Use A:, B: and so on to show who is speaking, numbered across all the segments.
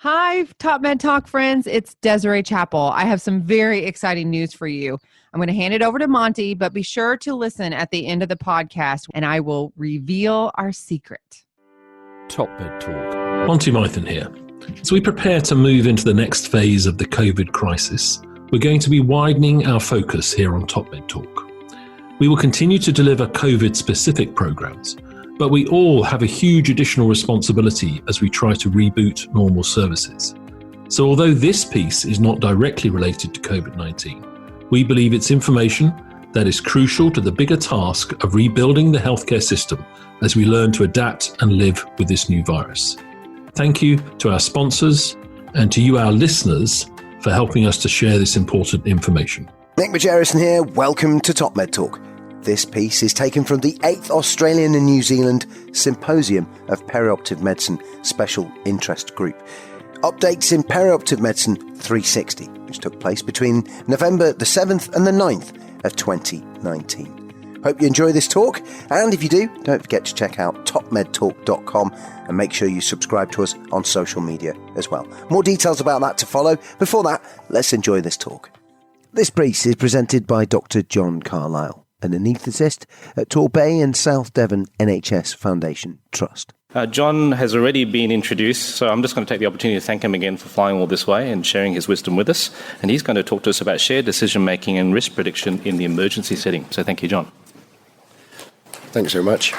A: Hi, Top Med Talk friends. It's Desiree Chappell. I have some very exciting news for you. I'm going to hand it over to Monty, but be sure to listen at the end of the podcast and I will reveal our secret.
B: Top Med Talk. Monty Mython here. As we prepare to move into the next phase of the COVID crisis, we're going to be widening our focus here on Top Med Talk. We will continue to deliver COVID-specific programs, but we all have a huge additional responsibility as we try to reboot normal services. So although this piece is not directly related to COVID-19, we believe it's information that is crucial to the bigger task of rebuilding the healthcare system as we learn to adapt and live with this new virus. Thank you to our sponsors and to you, our listeners, for helping us to share this important information.
C: Nick Majerison here. Welcome to Top Med Talk. This piece is taken from the 8th Australian and New Zealand Symposium of Perioperative Medicine Special Interest Group. Updates in Perioperative Medicine 360, which took place between November the 7th and the 9th of 2019. Hope you enjoy this talk, and if you do, don't forget to check out topmedtalk.com and make sure you subscribe to us on social media as well. More details about that to follow. Before that, let's enjoy this talk. This piece is presented by Dr John Carlisle, an anaesthetist at Torbay and South Devon NHS Foundation Trust.
D: John has already been introduced, so I'm just going to take the opportunity to thank him again for flying all this way and sharing his wisdom with us. And he's going to talk to us about shared decision-making and risk prediction in the emergency setting. So thank you, John.
E: Thanks very much.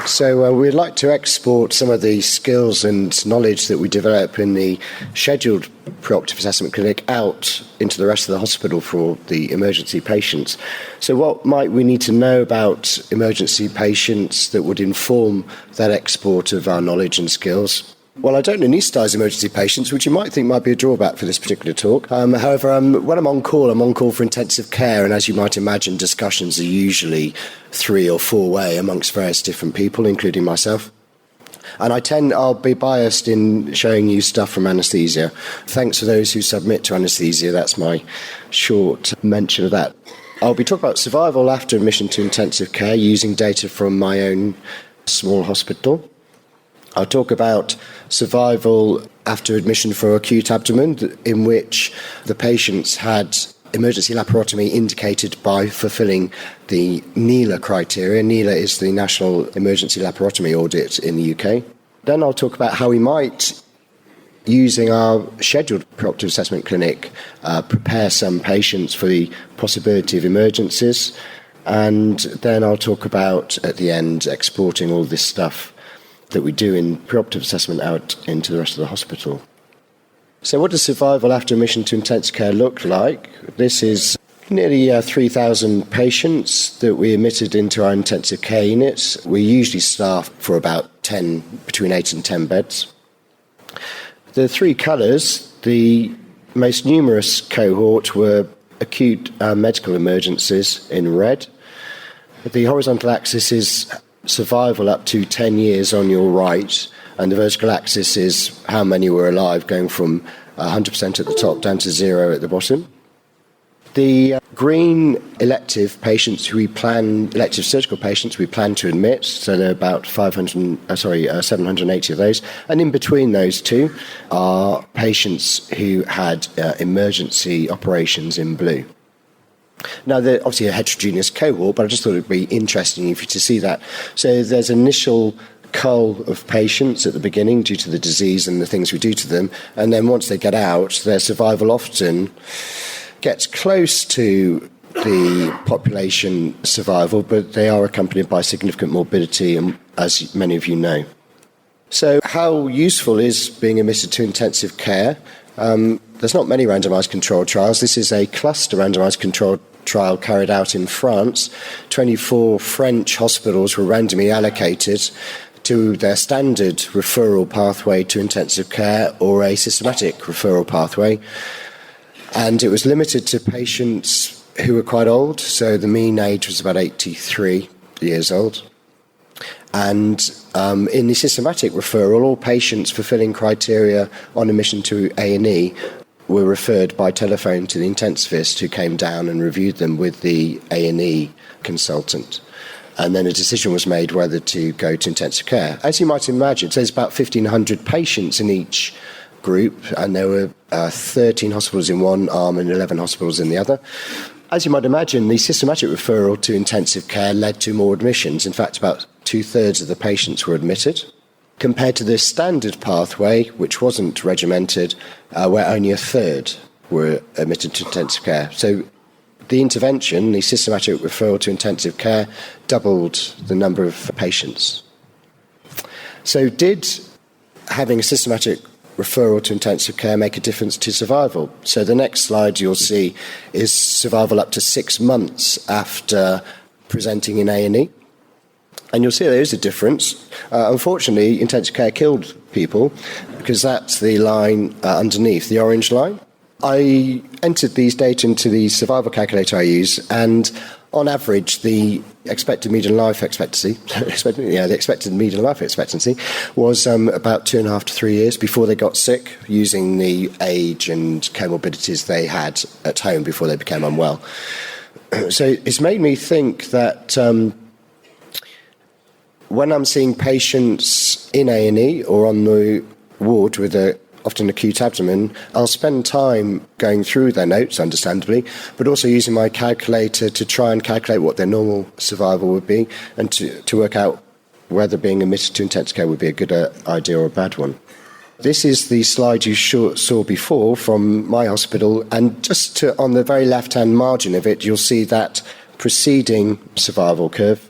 E: So we'd like to export some of the skills and knowledge that we develop in the scheduled preoperative assessment clinic out into the rest of the hospital for the emergency patients. So what might we need to know about emergency patients that would inform that export of our knowledge and skills? Well, I don't anaesthetise emergency patients, which you might think might be a drawback for this particular talk. However, when I'm on call for intensive care, and as you might imagine, discussions are usually 3 or 4 way amongst various different people, including myself. And I'll be biased in showing you stuff from anaesthesia. Thanks to those who submit to anaesthesia. That's my short mention of that. I'll be talking about survival after admission to intensive care using data from my own small hospital. I'll talk about survival after admission for acute abdomen, in which the patients had emergency laparotomy indicated by fulfilling the NELA criteria. NELA is the National Emergency Laparotomy Audit in the UK. Then I'll talk about how we might, using our scheduled preoperative assessment clinic, prepare some patients for the possibility of emergencies. And then I'll talk about, at the end, exporting all this stuff that we do in preoperative assessment out into the rest of the hospital. So what does survival after admission to intensive care look like? This is nearly 3,000 patients that we admitted into our intensive care units. We usually staff for about between 8 and 10 beds. The 3 colours, the most numerous cohort were acute medical emergencies in red. The horizontal axis is survival up to 10 years on your right, and the vertical axis is how many were alive, going from 100% at the top down to 0 at the bottom. The green elective surgical patients we plan to admit, so there are about 780 of those, and in between those two are patients who had emergency operations in blue. Now, they're obviously a heterogeneous cohort, but I just thought it would be interesting for you to see that. So there's initial cull of patients at the beginning due to the disease and the things we do to them, and then once they get out, their survival often gets close to the population survival, but they are accompanied by significant morbidity, as many of you know. So how useful is being admitted to intensive care? There's not many randomised controlled trials. This is a cluster randomised controlled trial carried out in France. 24 French hospitals were randomly allocated to their standard referral pathway to intensive care or a systematic referral pathway. And it was limited to patients who were quite old, so the mean age was about 83 years old. And in the systematic referral, all patients fulfilling criteria on admission to A&E were referred by telephone to the intensivist, who came down and reviewed them with the A&E consultant. And then a decision was made whether to go to intensive care. As you might imagine, so there's about 1,500 patients in each group, and there were 13 hospitals in one arm and 11 hospitals in the other. As you might imagine, the systematic referral to intensive care led to more admissions. In fact, about 2/3 of the patients were admitted, compared to the standard pathway, which wasn't regimented, where only 1/3 were admitted to intensive care. So the intervention, the systematic referral to intensive care, doubled the number of patients. So did having a systematic referral to intensive care make a difference to survival? So the next slide you'll see is survival up to 6 months after presenting in A&E. And you'll see there is a difference. Unfortunately, intensive care killed people, because that's the line underneath, the orange line. I entered these data into the survival calculator I use, and on average, the expected median life expectancy, the expected median life expectancy was about 2.5 to 3 years before they got sick, using the age and comorbidities they had at home before they became unwell. So it's made me think that when I'm seeing patients in A&E or on the ward with often acute abdomen, I'll spend time going through their notes, understandably, but also using my calculator to try and calculate what their normal survival would be, and to work out whether being admitted to intensive care would be a good idea or a bad one. This is the slide you saw before from my hospital, and just on the very left-hand margin of it, you'll see that preceding survival curve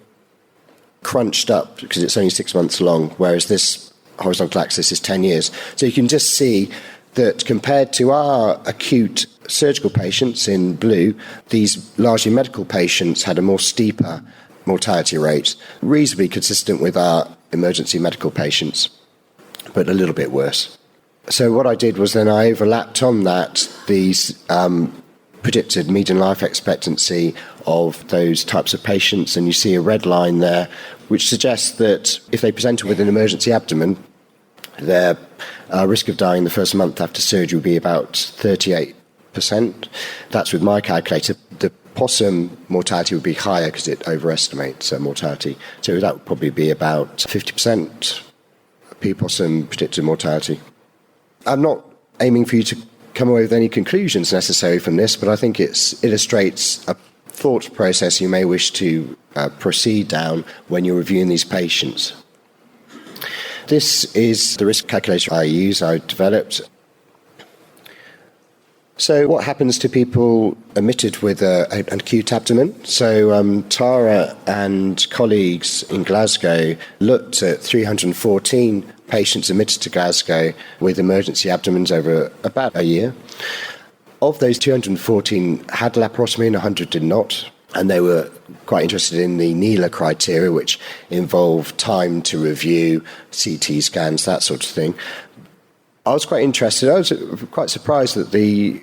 E: crunched up because it's only 6 months long, whereas this horizontal axis is 10 years. So you can just see that compared to our acute surgical patients in blue, these largely medical patients had a more steeper mortality rate, reasonably consistent with our emergency medical patients, but a little bit worse. So what I did was then I overlapped on that these predicted median life expectancy of those types of patients, and you see a red line there, which suggests that if they presented with an emergency abdomen, their risk of dying the first month after surgery would be about 38%. That's with my calculator. The possum mortality would be higher because it overestimates mortality. So that would probably be about 50% P-possum predicted mortality. I'm not aiming for you to come away with any conclusions necessary from this, but I think it illustrates a thought process you may wish to proceed down when you're reviewing these patients. This is the risk calculator I developed. So what happens to people admitted with an acute abdomen? So Tara and colleagues in Glasgow looked at 314 patients admitted to Glasgow with emergency abdomens over about a year. Of those, 214 had laparotomy and 100 did not. And they were quite interested in the NELA criteria, which involved time to review, CT scans, that sort of thing. I was quite interested. I was quite surprised that the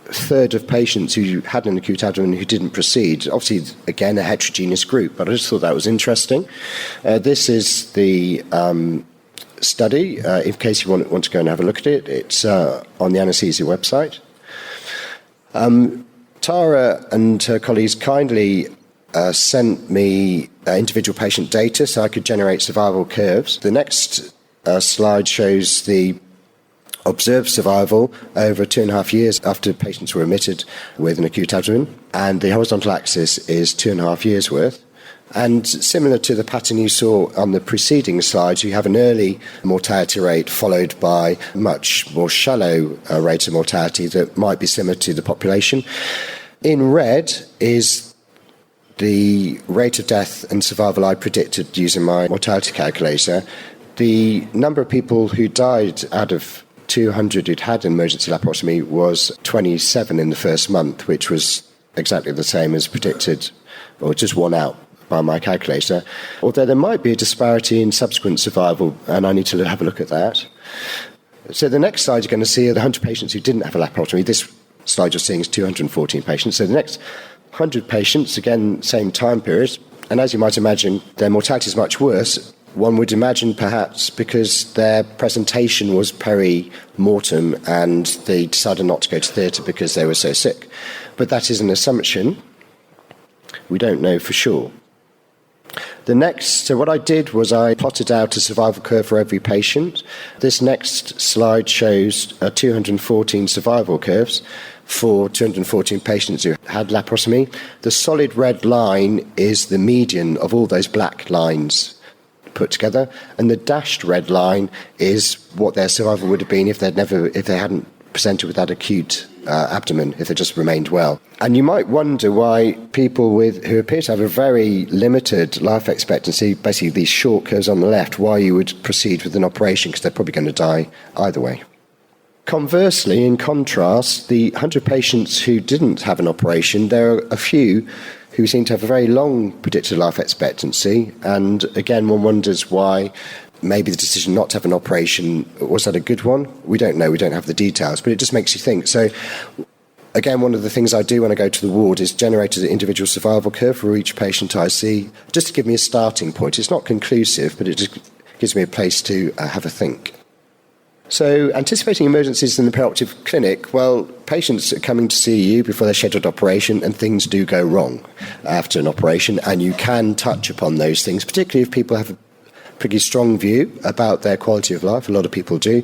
E: third of patients who had an acute abdomen who didn't proceed, obviously, again, a heterogeneous group, but I just thought that was interesting. This is the study. In case you want to go and have a look at it, it's on the Anaesthesia website. Tara and her colleagues kindly sent me individual patient data so I could generate survival curves. The next slide shows the observed survival over 2.5 years after patients were admitted with an acute abdomen, and the horizontal axis is 2.5 years worth. And similar to the pattern you saw on the preceding slides, you have an early mortality rate followed by much more shallow rate of mortality that might be similar to the population. In red is the rate of death and survival I predicted using my mortality calculator. The number of people who died out of 200 who'd had an emergency laparotomy was 27 in the first month, which was exactly the same as predicted, or just one out by my calculator, although there might be a disparity in subsequent survival, and I need to have a look at that. So the next slide you're going to see are the 100 patients who didn't have a laparotomy. This slide you're seeing is 214 patients. So the next 100 patients, again, same time period, and as you might imagine, their mortality is much worse. One would imagine perhaps because their presentation was peri-mortem and they decided not to go to theatre because they were so sick. But that is an assumption. We don't know for sure. So what I did was I plotted out a survival curve for every patient. This next slide shows 214 survival curves for 214 patients who had laparotomy. The solid red line is the median of all those black lines put together, and the dashed red line is what their survival would have been if they hadn't presented with that acute abdomen, if they just remained well. And you might wonder why people who appear to have a very limited life expectancy, basically these short curves on the left, why you would proceed with an operation, because they're probably going to die either way. Conversely, in contrast, the 100 patients who didn't have an operation, there are a few who seem to have a very long predicted life expectancy. And again, one wonders why maybe the decision not to have an operation, was that a good one? We don't know, we don't have the details, but it just makes you think. So again, one of the things I do when I go to the ward is generate an individual survival curve for each patient I see, just to give me a starting point. It's not conclusive, but it just gives me a place to have a think. So anticipating emergencies in the perioperative clinic, well, patients are coming to see you before their scheduled operation, and things do go wrong after an operation, and you can touch upon those things, particularly if people have a pretty strong view about their quality of life. A lot of people do,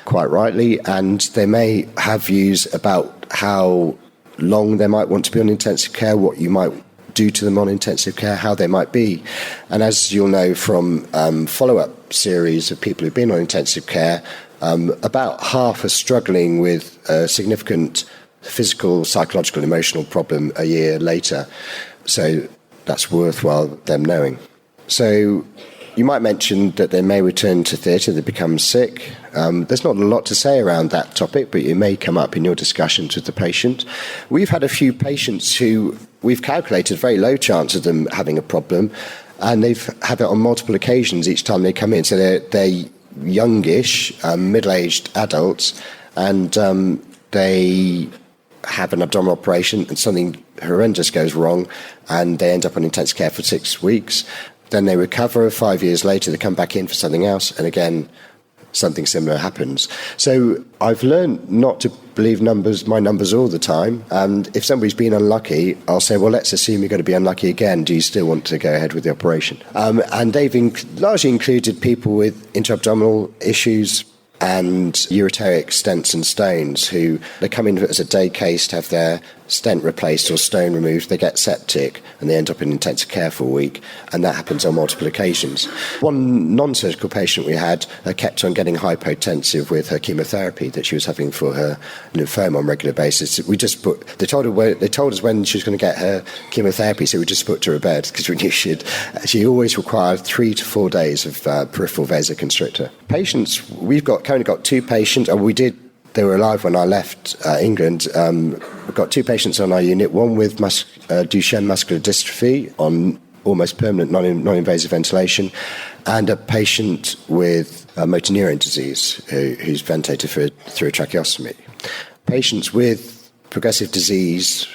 E: quite rightly, and they may have views about how long they might want to be on intensive care, what you might do to them on intensive care, how they might be. And as you'll know from follow-up series of people who've been on intensive care, about half are struggling with a significant physical, psychological, emotional problem a year later. So that's worthwhile them knowing. So you might mention that they may return to theatre, they become sick. There's not a lot to say around that topic, but it may come up in your discussions with the patient. We've had a few patients who we've calculated very low chance of them having a problem, and they've had it on multiple occasions each time they come in. So they're youngish, middle-aged adults, and they have an abdominal operation and something horrendous goes wrong, and they end up on intensive care for 6 weeks. Then they recover. 5 years later, they come back in for something else, and again, something similar happens. So I've learned not to believe my numbers all the time. And if somebody's been unlucky, I'll say, well, let's assume you're going to be unlucky again. Do you still want to go ahead with the operation? And they've largely included people with intra-abdominal issues and ureteric stents and stones, who they come in as a day case to have their stent replaced or stone removed. They get septic and they end up in intensive care for a week, and that happens on multiple occasions. One non-surgical patient we had kept on getting hypotensive with her chemotherapy that she was having for her lymphoma on a regular basis. They told us when she was going to get her chemotherapy, so we just put her to bed because we knew she always required 3 to 4 days of peripheral vasoconstrictor. Patients, we've currently got 2 patients, and they were alive when I left England. We've got 2 patients on our unit, one with Duchenne muscular dystrophy on almost permanent non-invasive ventilation, and a patient with motor neurone disease who's ventilated through a tracheostomy. Patients with progressive disease,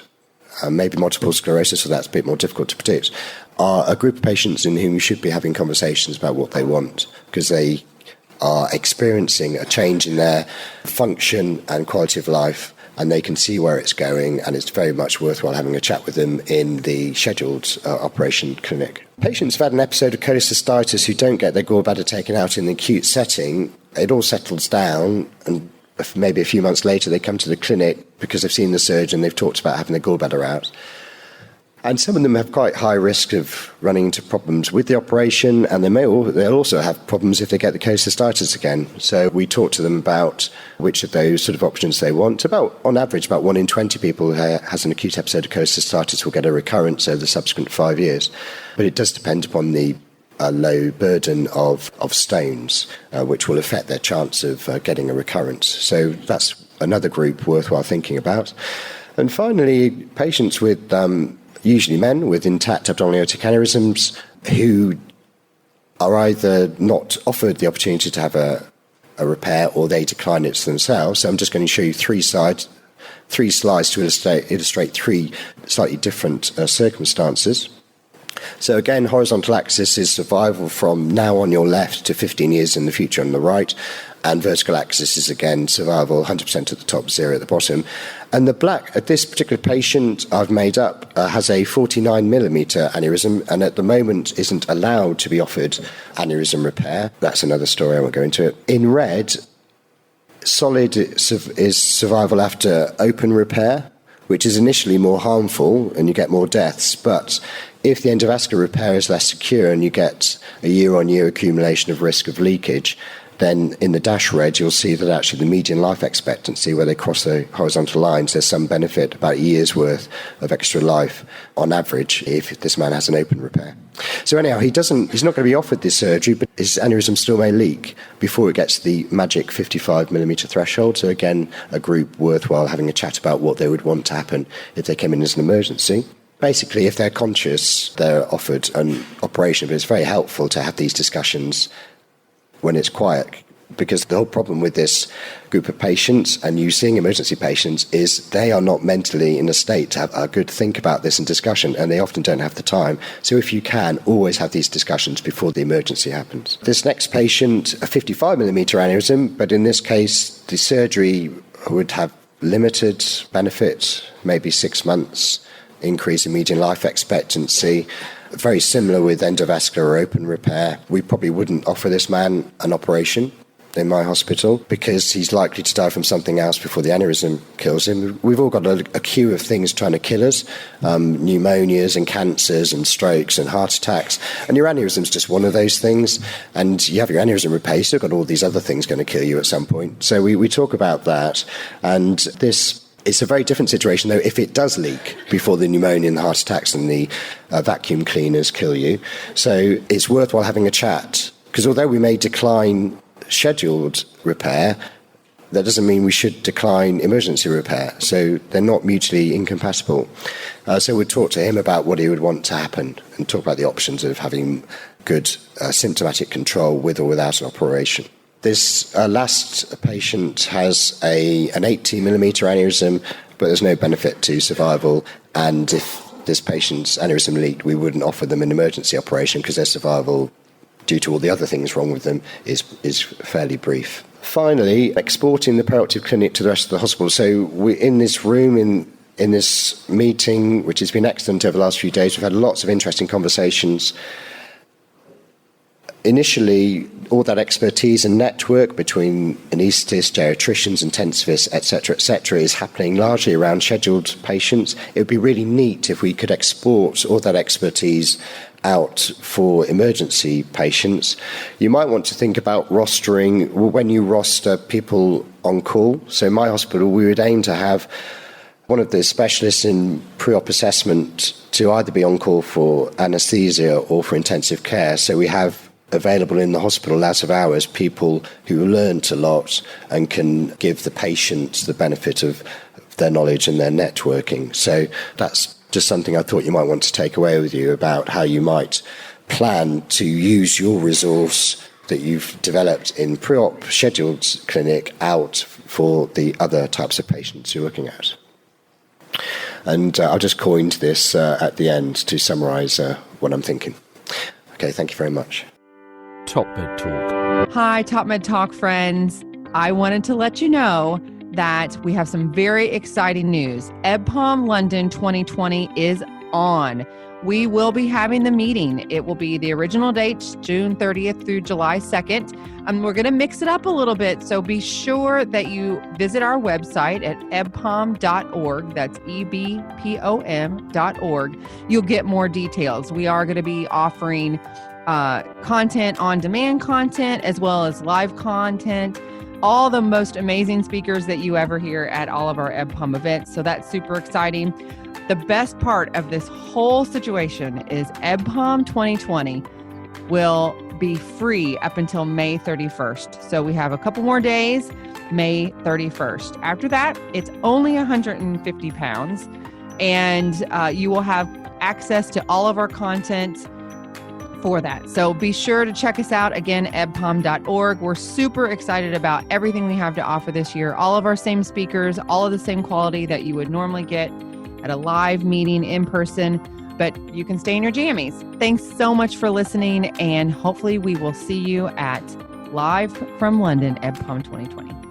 E: maybe multiple sclerosis, so that's a bit more difficult to predict, are a group of patients in whom we should be having conversations about what they want, because they are experiencing a change in their function and quality of life, and they can see where it's going, and it's very much worthwhile having a chat with them in the scheduled operation clinic. Patients who've had an episode of cholecystitis who don't get their gallbladder taken out in the acute setting, it all settles down, and maybe a few months later they come to the clinic because they've seen the surgeon, they've talked about having their gallbladder out. And some of them have quite high risk of running into problems with the operation, and they'll also have problems if they get the cholecystitis again. So we talk to them about which of those sort of options they want. On average, about 1 in 20 people who has an acute episode of cholecystitis will get a recurrence over the subsequent 5 years. But it does depend upon the low burden of stones, which will affect their chance of getting a recurrence. So that's another group worthwhile thinking about. And finally, patients with usually men with intact abdominal aortic aneurysms who are either not offered the opportunity to have a repair, or they decline it themselves. So I'm just going to show you 3 slides to illustrate 3 slightly different circumstances. So again, horizontal axis is survival from now on your left to 15 years in the future on the right. And vertical axis is, again, survival, 100% at the top, 0 at the bottom. And the black, at this particular patient I've made up, has a 49 millimetre aneurysm, and at the moment isn't allowed to be offered aneurysm repair. That's another story, I won't go into it. In red, solid is survival after open repair, which is initially more harmful and you get more deaths. But if the endovascular repair is less secure and you get a year-on-year accumulation of risk of leakage, then in the dash red, you'll see that actually the median life expectancy, where they cross the horizontal lines, there's some benefit, about a year's worth of extra life on average if this man has an open repair. So anyhow, he's not going to be offered this surgery, but his aneurysm still may leak before it gets to the magic 55 millimetre threshold. So again, a group worthwhile having a chat about what they would want to happen if they came in as an emergency. Basically, if they're conscious, they're offered an operation, but it's very helpful to have these discussions when it's quiet, because the whole problem with this group of patients and you seeing emergency patients is they are not mentally in a state to have a good think about this and discussion, and they often don't have the time. So if you can, always have these discussions before the emergency happens. This next patient, a 55 millimetre aneurysm, but in this case, the surgery would have limited benefit, maybe 6 months, increase in median life expectancy. Very similar with endovascular or open repair. We probably wouldn't offer this man an operation in my hospital because he's likely to die from something else before the aneurysm kills him. We've all got a queue of things trying to kill us, pneumonias and cancers and strokes and heart attacks. And your aneurysm's just one of those things. And you have your aneurysm repaired, you've still got all these other things going to kill you at some point. So we talk about that. And it's a very different situation, though, if it does leak before the pneumonia and the heart attacks and the vacuum cleaners kill you. So it's worthwhile having a chat, because although we may decline scheduled repair, that doesn't mean we should decline emergency repair. So they're not mutually incompatible. So we'd talk to him about what he would want to happen and talk about the options of having good symptomatic control with or without an operation. This last patient has an 80 millimetre aneurysm, but there's no benefit to survival. And if this patient's aneurysm leaked, we wouldn't offer them an emergency operation because their survival, due to all the other things wrong with them, is fairly brief. Finally, exporting the perioperative clinic to the rest of the hospital. So we're in this room, in this meeting, which has been excellent over the last few days. We've had lots of interesting conversations. Initially, all that expertise and network between anaesthetists, geriatricians, intensivists, etc., is happening largely around scheduled patients. It would be really neat if we could export all that expertise out for emergency patients. You might want to think about rostering, when you roster people on call. So in my hospital, we would aim to have one of the specialists in pre-op assessment to either be on call for anaesthesia or for intensive care. So we have available in the hospital out of hours people who learnt a lot and can give the patients the benefit of their knowledge and their networking. So that's just something I thought you might want to take away with you about how you might plan to use your resource that you've developed in pre-op scheduled clinic out for the other types of patients you're looking at. And I'll just coined this at the end to summarise what I'm thinking. Okay, thank you very much.
B: Top Med Talk.
A: Hi, Top Med Talk friends. I wanted to let you know that we have some very exciting news. EBPOM London 2020 is on. We will be having the meeting. It will be the original dates, June 30th through July 2nd. We're going to mix it up a little bit, so be sure that you visit our website at ebpom.org. That's EBPOM.org. You'll get more details. We are going to be offering content, on-demand content, as well as live content, all the most amazing speakers that you ever hear at all of our EBPOM events. So that's super exciting. The best part of this whole situation is EBPOM 2020 will be free up until May 31st. So we have a couple more days, May 31st. After that, it's only £150, and you will have access to all of our content for that. So be sure to check us out again, ebpom.org. We're super excited about everything we have to offer this year. All of our same speakers, all of the same quality that you would normally get at a live meeting in person. but you can stay in your jammies. Thanks so much for listening, and hopefully we will see you at Live from London EBPOM 2020.